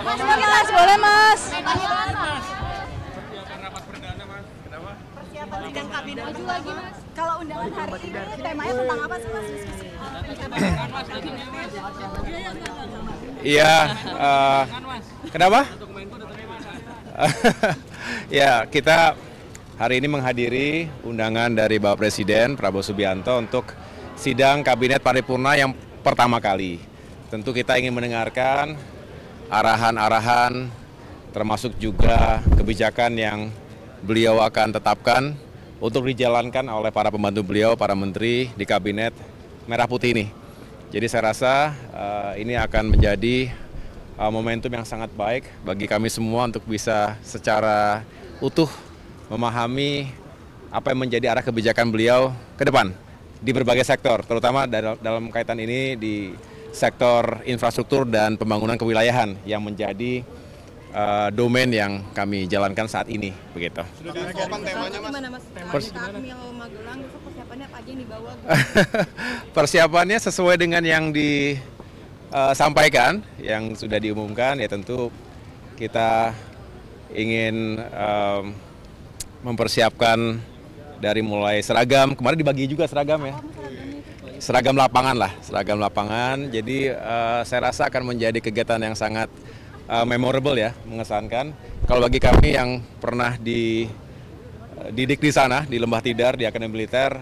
Mas, boleh mas. Persiapan rapat perdana mas, kenapa? Persiapan sidang kabinet maju lagi mas. Kalau undangan hari ini temanya tentang apa sih mas diskusi? Iya, kenapa? Ya, kita hari ini menghadiri undangan dari Bapak Presiden Prabowo Subianto untuk sidang Kabinet Paripurna yang pertama kali. Tentu kita ingin mendengarkan arahan-arahan, termasuk juga kebijakan yang beliau akan tetapkan untuk dijalankan oleh para pembantu beliau, para menteri di Kabinet Merah Putih ini. Jadi saya rasa ini akan menjadi momentum yang sangat baik bagi kami semua untuk bisa secara utuh memahami apa yang menjadi arah kebijakan beliau ke depan di berbagai sektor, terutama dalam kaitan ini di sektor infrastruktur dan pembangunan kewilayahan yang menjadi domain yang kami jalankan saat ini, begitu. Sudah diinfokan temanya mas? Gimana mas? Tema di Takmil Magelang itu persiapannya apa aja yang dibawa? Persiapannya sesuai dengan yang disampaikan, yang sudah diumumkan, ya tentu kita ingin mempersiapkan dari mulai seragam, kemarin dibagi juga seragam ya. Seragam lapangan lah, seragam lapangan. Jadi saya rasa akan menjadi kegiatan yang sangat memorable ya, mengesankan. Kalau bagi kami yang pernah dididik di sana, di Lembah Tidar, di Akademi Militer,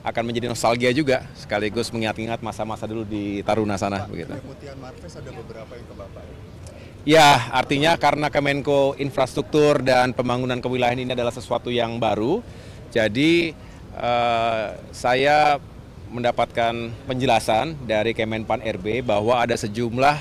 akan menjadi nostalgia juga, sekaligus mengingat-ingat masa-masa dulu di Taruna sana. Begitu. Pemutihan Marves ada beberapa yang ke Bapak ya? Ya, artinya karena Kemenko Infrastruktur dan Pembangunan Kewilayahan ini adalah sesuatu yang baru, jadi saya mendapatkan penjelasan dari Kemenpan RB bahwa ada sejumlah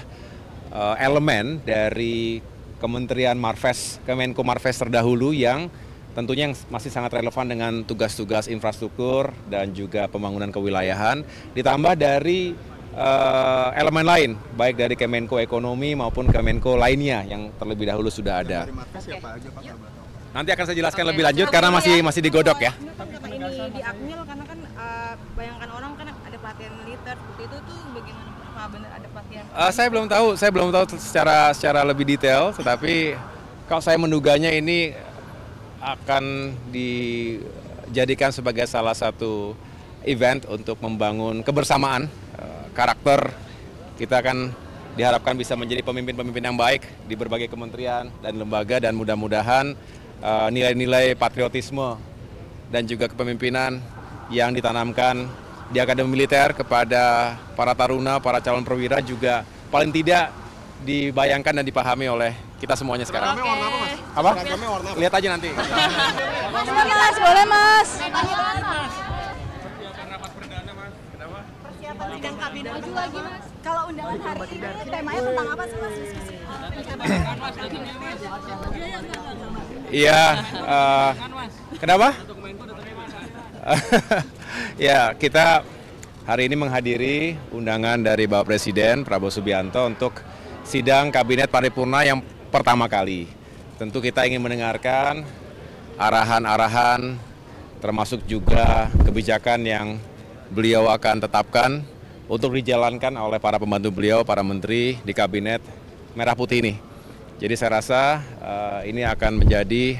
elemen dari Kementerian Marves, Kemenko Marves terdahulu yang tentunya masih sangat relevan dengan tugas-tugas infrastruktur dan juga pembangunan kewilayahan, ditambah dari elemen lain, baik dari Kemenko Ekonomi maupun Kemenko lainnya yang terlebih dahulu sudah ada. Dari Marves siapa aja Pak? Nanti akan saya jelaskan lebih lanjut karena masih digodok ya. Ini kan kata ini di Akmil karena kan bayangkan orang kan ada pelatihan militer seperti itu tuh bagaimana? Apa benar ada pelatihan? Saya belum tahu secara lebih detail, tetapi kalau saya menduganya ini akan dijadikan sebagai salah satu event untuk membangun kebersamaan karakter. Kita akan diharapkan bisa menjadi pemimpin-pemimpin yang baik di berbagai kementerian dan lembaga, dan mudah-mudahan nilai-nilai patriotisme dan juga kepemimpinan yang ditanamkan di Akademi Militer kepada para taruna, para calon perwira juga paling tidak dibayangkan dan dipahami oleh kita semuanya sekarang. Seragamnya warna apa mas? Apa? Seragamnya warna apa? Lihat aja nanti. Mas, boleh mas. Persiapan rapat perdana mas, kenapa? Persiapan sidang kabinet maju lagi mas. Kalau undangan hari ini temanya tentang apa sih mas diskusi? Iya, kenapa? Ya, kita hari ini menghadiri undangan dari Bapak Presiden Prabowo Subianto untuk sidang Kabinet Paripurna yang pertama kali. Tentu kita ingin mendengarkan arahan-arahan, termasuk juga kebijakan yang beliau akan tetapkan untuk dijalankan oleh para pembantu beliau, para menteri di Kabinet Merah Putih ini. Jadi saya rasa ini akan menjadi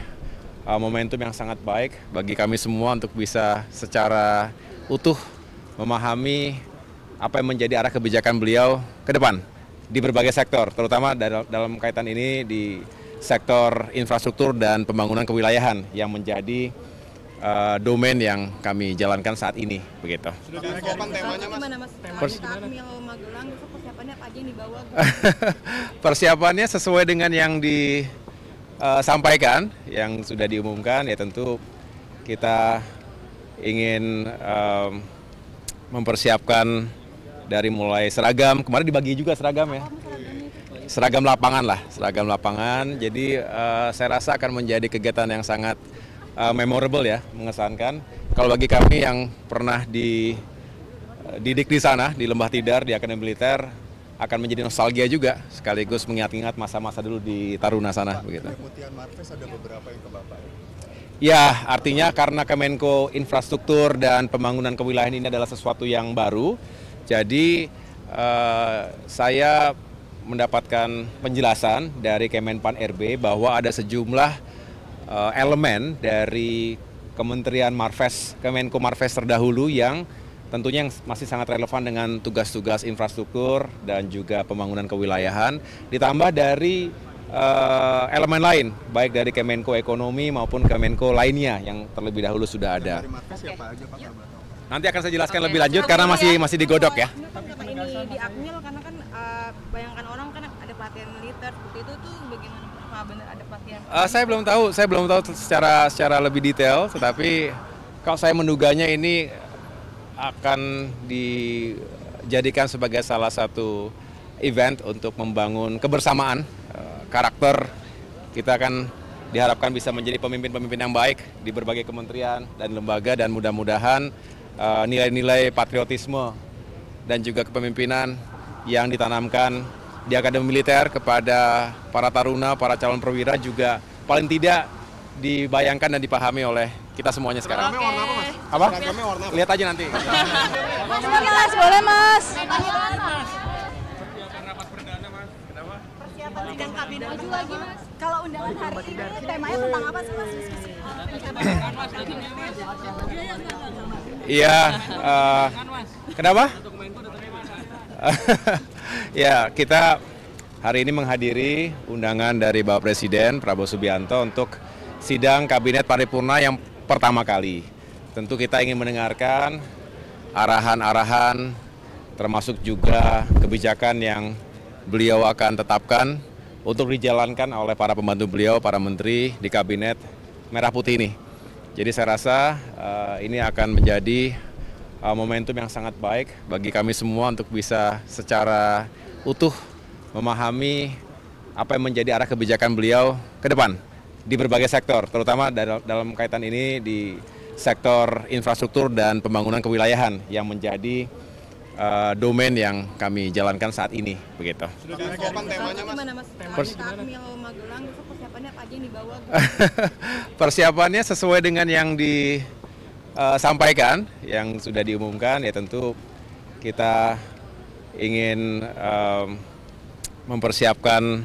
momentum yang sangat baik bagi kami semua untuk bisa secara utuh memahami apa yang menjadi arah kebijakan beliau ke depan di berbagai sektor, terutama dalam kaitan ini di sektor infrastruktur dan pembangunan kewilayahan yang menjadi domain yang kami jalankan saat ini, begitu. Sudah diinfokan temanya mas? Gimana mas? Tema di Takmil Magelang itu persiapannya apa aja yang dibawa? Persiapannya sesuai dengan yang disampaikan, yang sudah diumumkan, ya tentu kita ingin mempersiapkan dari mulai seragam, kemarin dibagi juga seragam ya. Seragam lapangan lah, seragam lapangan. Jadi saya rasa akan menjadi kegiatan yang sangat memorable ya, mengesankan. Kalau bagi kami yang pernah dididik di sana, di Lembah Tidar, di Akademi Militer, akan menjadi nostalgia juga, sekaligus mengingat-ingat masa-masa dulu di Taruna sana. Begitu. Pemutihan Marves ada beberapa yang ke Bapak ya? Ya, artinya karena Kemenko Infrastruktur dan Pembangunan Kewilayahan ini adalah sesuatu yang baru, jadi saya mendapatkan penjelasan dari Kemenpan RB bahwa ada sejumlah elemen dari Kementerian Marves, Kemenko Marves terdahulu yang tentunya masih sangat relevan dengan tugas-tugas infrastruktur dan juga pembangunan kewilayahan, ditambah dari elemen lain, baik dari Kemenko Ekonomi maupun Kemenko lainnya yang terlebih dahulu sudah ada. Dari Marves siapa aja Pak kabar? Nanti akan saya jelaskan lebih lanjut karena masih digodok ya. Karena ini di Akmil karena kan bayangkan orang kan ada pelatihan militer seperti itu tuh bagaimana, apa benar ada pelatihan? Saya belum tahu secara lebih detail, tetapi kalau saya menduganya ini akan dijadikan sebagai salah satu event untuk membangun kebersamaan, karakter. Kita akan diharapkan bisa menjadi pemimpin-pemimpin yang baik di berbagai kementerian dan lembaga, dan mudah-mudahan nilai-nilai patriotisme dan juga kepemimpinan yang ditanamkan di Akademi Militer kepada para taruna, para calon perwira juga paling tidak dibayangkan dan dipahami oleh kita semuanya sekarang. Seragamnya warna apa Mas? Apa? Seragamnya warna apa? Lihat aja nanti. Mas, boleh Mas. Persiapan sidang kabinet Maju lagi Mas. Kalau undangan hari ini temanya tentang apa sih Mas? Iya, kenapa? Ya, kita hari ini menghadiri undangan dari Bapak Presiden Prabowo Subianto untuk sidang Kabinet Paripurna yang pertama kali. Tentu kita ingin mendengarkan arahan-arahan, termasuk juga kebijakan yang beliau akan tetapkan untuk dijalankan oleh para pembantu beliau, para menteri di Kabinet Merah Putih ini. Jadi saya rasa ini akan menjadi momentum yang sangat baik bagi kami semua untuk bisa secara utuh memahami apa yang menjadi arah kebijakan beliau ke depan di berbagai sektor, terutama dalam kaitan ini di sektor infrastruktur dan pembangunan kewilayahan yang menjadi domain yang kami jalankan saat ini, begitu. Sudah direkopan temanya Mas? Gimana Mas? Di Akmil Magelang itu persiapannya apa aja yang dibawa? Persiapannya sesuai dengan yang disampaikan, yang sudah diumumkan, ya tentu kita ingin mempersiapkan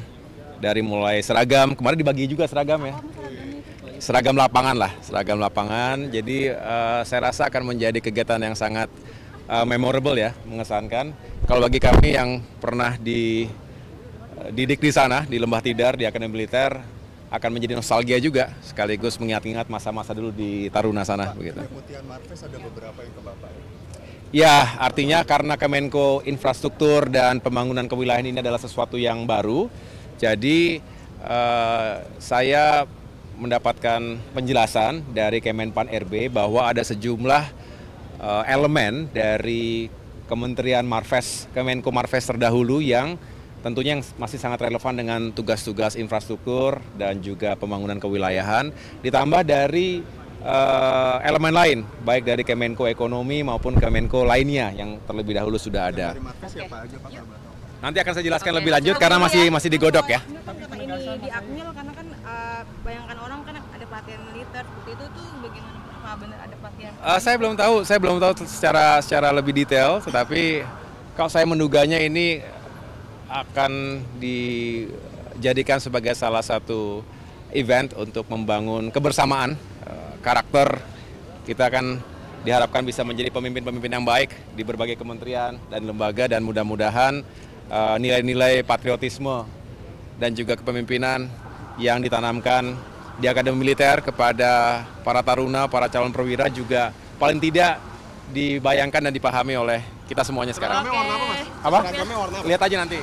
dari mulai seragam, kemarin dibagi juga seragam ya. Seragam lapangan lah, seragam lapangan. Jadi saya rasa akan menjadi kegiatan yang sangat memorable ya, mengesankan. Kalau bagi kami yang pernah dididik di sana, di Lembah Tidar, di Akademi Militer, akan menjadi nostalgia juga, sekaligus mengingat-ingat masa-masa dulu di Taruna sana. Begitu. Kementerian Marves ada beberapa yang ke Bapak ya? Ya, artinya karena Kemenko Infrastruktur dan Pembangunan Kewilayahan ini adalah sesuatu yang baru, jadi saya mendapatkan penjelasan dari Kemenpan RB bahwa ada sejumlah elemen dari Kementerian Marves, Kemenko Marves terdahulu yang tentunya masih sangat relevan dengan tugas-tugas infrastruktur dan juga pembangunan kewilayahan, ditambah dari elemen lain, baik dari Kemenko Ekonomi maupun Kemenko lainnya yang terlebih dahulu sudah ada. Dari Marves siapa aja Pak kabar? Nanti akan saya jelaskan lebih lanjut karena masih digodok ya. Karena ini di Akmil karena kan bayangkan orang kan ada pelatihan militer seperti itu tuh bagaimana, apa benar ada pelatihan? Saya belum tahu secara lebih detail, tetapi kalau saya menduganya ini akan dijadikan sebagai salah satu event untuk membangun kebersamaan, karakter. Kita akan diharapkan bisa menjadi pemimpin-pemimpin yang baik di berbagai kementerian dan lembaga, dan mudah-mudahan nilai-nilai patriotisme dan juga kepemimpinan yang ditanamkan di Akademi Militer kepada para taruna, para calon perwira juga paling tidak dibayangkan dan dipahami oleh kita semuanya sekarang. Seragamnya warna apa Mas? Apa? Seragamnya warna apa? Lihat aja nanti.